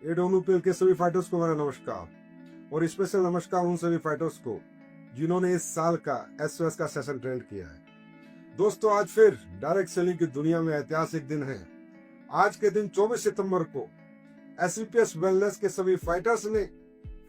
एडोनूपेल के सभी फाइटर्स को मेरा नमस्कार और स्पेशल नमस्कार उन सभी फाइटर्स को जिन्होंने इस साल का एसओएस का सेशन ट्रेंड किया है। दोस्तों, आज फिर डायरेक्ट सेलिंग की दुनिया में ऐतिहासिक दिन है। आज के दिन 24 सितंबर को एसवीपीएस वेलनेस के सभी फाइटर्स ने,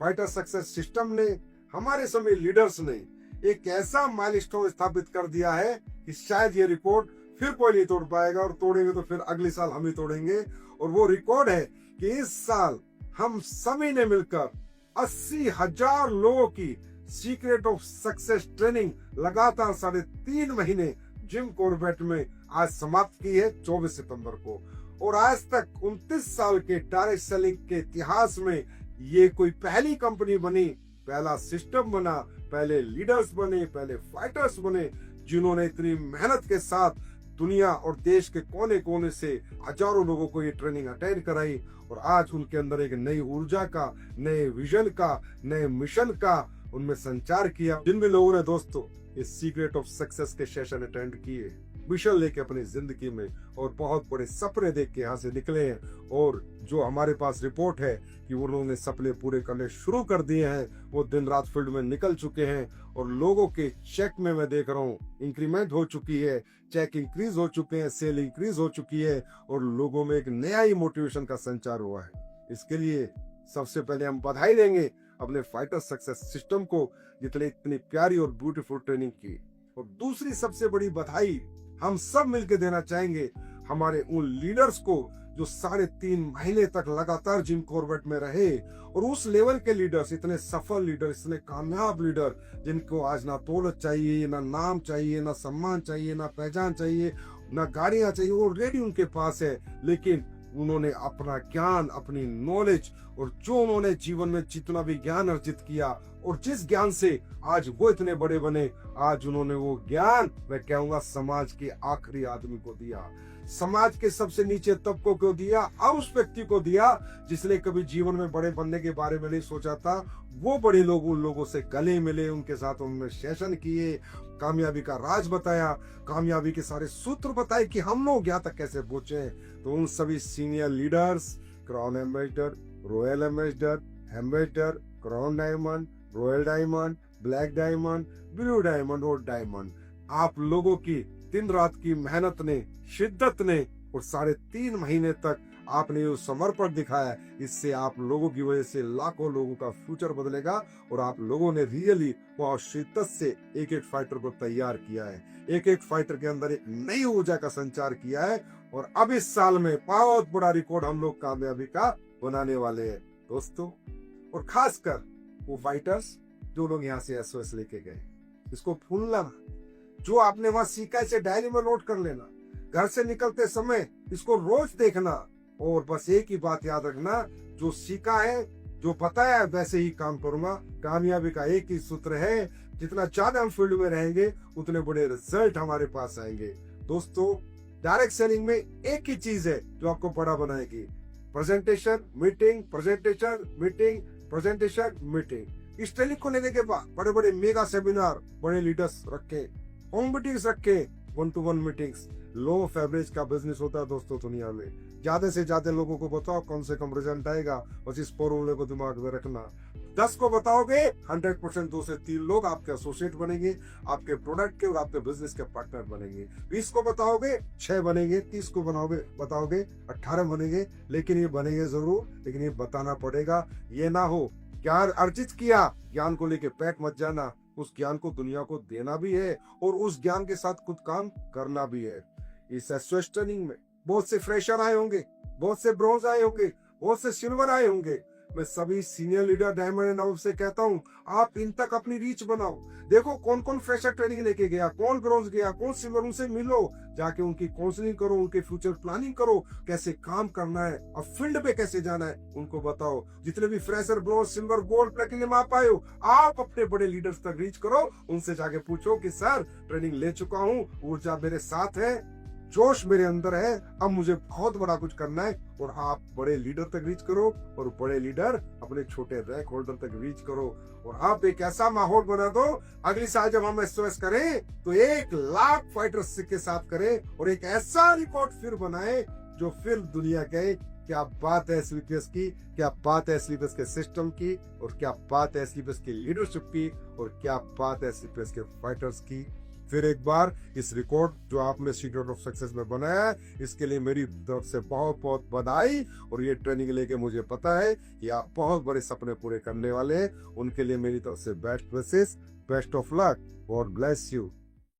फाइटर सक्सेस सिस्टम ने, हमारे सभी लीडर्स ने एक ऐसा माइलस्टोन स्थापित कर दिया है कि शायद ये रिकॉर्ड फिर कोई नहीं तोड़ पाएगा, और तोड़ेंगे तो फिर अगले साल हम ही तोड़ेंगे। और वो रिकॉर्ड है कि इस साल हम सभी ने मिलकर 80,000 लोगों की सीक्रेट ऑफ सक्सेस ट्रेनिंग लगातार 3.5 महीने जिम कॉर्बेट में आज समाप्त की है 24 सितंबर को। और आज तक 29 साल के डायरेक्ट सेलिंग के इतिहास में ये कोई पहली कंपनी बनी, पहला सिस्टम बना, पहले लीडर्स बने, पहले फाइटर्स बने जिन्होंने इतनी मेहनत के साथ दुनिया और देश के कोने कोने से हजारों लोगों को ये ट्रेनिंग अटेंड कराई। और आज उनके अंदर एक नई ऊर्जा का, नए विजन का, नए मिशन का उनमें संचार किया। जिन भी लोगों ने दोस्तों इस सीक्रेट ऑफ सक्सेस के सेशन अटेंड किए, मिशन लेके अपनी जिंदगी में और बहुत बड़े सपने देख के यहाँ से निकले हैं, और जो हमारे पास रिपोर्ट है कि उन्होंने सपने पूरे करने शुरू कर दिए हैं, वो दिन रात फील्ड में निकल चुके हैं। और लोगों के चेक में मैं देख रहा हूँ इंक्रीमेंट हो चुकी है, चेक इंक्रीज हो चुके हैं, सेल इंक्रीज हो चुकी है, और लोगों में एक नया ही मोटिवेशन का संचार हुआ है। इसके लिए सबसे पहले हम बधाई देंगे अपने फाइटर सक्सेस सिस्टम को, जितने इतनी प्यारी और ब्यूटीफुल ट्रेनिंग की। और दूसरी सबसे बड़ी बधाई हम सब मिलकर देना चाहेंगे हमारे उन लीडर्स को जो 3.5 महीने तक लगातार जिम कॉर्बेट में रहे, और उस लेवल के लीडर्स, इतने सफल लीडर, इतने कामयाब लीडर जिनको आज ना दौलत चाहिए, ना नाम चाहिए, ना सम्मान चाहिए, ना पहचान चाहिए, ना गाड़ियां चाहिए, वो रेडी उनके पास है। लेकिन उन्होंने अपना ज्ञान, अपनी नॉलेज, और जो उन्होंने जीवन में जितना भी ज्ञान अर्जित किया और जिस ज्ञान से आज वो इतने बड़े बने, आज उन्होंने वो ज्ञान, मैं कहूंगा, समाज के आखिरी आदमी को दिया, समाज के सबसे नीचे तबकों को दिया, और उस व्यक्ति को दिया जिसने कभी जीवन में बड़े बनने के बारे में नहीं सोचा था। वो बड़े लोग उन लोगों से गले मिले, उनके साथ उन्होंने सेशन किए, कामयाबी का राज बताया, कामयाबी के सारे सूत्र बताए कि हम लोग यहाँ तक कैसे पहुंचे। तो उन सभी senior leaders, crown ambassador, royal ambassador, crown diamond, royal diamond, black diamond, blue diamond और डायमंड, आप लोगों की दिन रात की मेहनत ने, शिद्दत ने, और 3.5 महीने तक आपने जो समर्पण दिखाया, इससे आप लोगों की वजह से लाखों लोगों का फ्यूचर बदलेगा। और आप लोगों ने रियली बहुत शिद्दत से एक एक फाइटर को तैयार किया है, एक एक फाइटर के अंदर एक नई ऊर्जा का संचार किया है। और अब इस साल में बहुत बड़ा रिकॉर्ड हम लोग कामयाबी का बनाने वाले हैं दोस्तों। और खासकर वो फाइटर्स जो लोग यहाँ से एसओएस लेके गए, इसको भूलना ना, जो आपने वहां सीखा इसे डायरी में नोट कर लेना, घर से निकलते समय इसको रोज देखना, और बस एक ही बात याद रखना, जो सीखा है, जो बताया है, वैसे ही काम करूंगा। कामयाबी का एक ही सूत्र है, जितना ज्यादा हम फील्ड में रहेंगे उतने बड़े रिजल्ट हमारे पास आएंगे। दोस्तों, डायरेक्ट सेलिंग में एक ही चीज है जो आपको बड़ा बनाएगी, presentation, meeting, presentation, meeting, presentation, meeting. इस ट्रेनिंग को लेने के बाद बड़े बड़े मेगा सेमिनार, बड़े लीडर्स रखे, होम मीटिंग्स रखे, 1-to-1 meetings. Low of average का बिजनेस होता है दोस्तों दुनिया में। ज्यादा से ज्यादा लोगों को बताओ, कम से कम रिजल्ट आएगा। बस इस फॉर्मूले को दिमाग में रखना। 10 को बताओगे 100% 2 से 3 लोग आपके एसोसिएट बनेंगे, आपके प्रोडक्ट के और आपके बिजनेस के पार्टनर बनेंगे। 20 को बताओगे 6 बनेंगे, 30 को बताओगे 18 बनेंगे। लेकिन ये बनेंगे जरूर, लेकिन ये बताना पड़ेगा। ये ना हो ज्ञान अर्जित किया, ज्ञान को लेके पैक मत जाना। उस ज्ञान को दुनिया को देना भी है, और उस ज्ञान के साथ खुद काम करना भी है। इस एसओएस ट्रेनिंग में बहुत से फ्रेशर आए होंगे, बहुत से ब्रोंज आए होंगे, बहुत से सिल्वर आए होंगे। मैं सभी senior leader diamond and above से कहता हूँ, आप इन तक अपनी रीच बनाओ। देखो कौन कौन फ्रेशर ट्रेनिंग लेके गया, कौन ब्रोंज गया, कौन सिल्वर, उनसे मिलो, जाके उनकी काउंसलिंग करो, उनके फ्यूचर प्लानिंग करो, कैसे काम करना है और फील्ड पे कैसे जाना है उनको बताओ। जितने भी fresher, bronze, silver, gold, platinum आप आए हो, आप अपने बड़े लीडर्स तक रीच करो। उनसे जाके पूछो कि सर ट्रेनिंग ले चुका हूँ, ऊर्जा मेरे साथ है, जोश मेरे अंदर है, अब मुझे बहुत बड़ा कुछ करना है। और आप बड़े लीडर तक रीच करो, और बड़े लीडर अपने छोटे रैंक होल्डर तक रीच करो, और आप एक ऐसा माहौल बना दो, अगली साल जब हम एसओएस करें तो 1 लाख फाइटर्स के साथ करें, और एक ऐसा रिकॉर्ड फिर बनाए जो फिर दुनिया के क्या बात है स्लीपर्स की, क्या बात है स्लीपर्स के सिस्टम की, और क्या बात है स्लीपर्स की लीडरशिप की, और क्या बात है स्लीपर्स के फाइटर्स की। फिर एक बार इस रिकॉर्ड जो आपने सीक्रेट ऑफ सक्सेस में बनाया है, इसके लिए मेरी तरफ से बहुत बहुत बधाई। और ये ट्रेनिंग लेके मुझे पता है कि आप बहुत बड़े सपने पूरे करने वाले हैं। उनके लिए मेरी तरफ से best wishes, best of luck, God bless you.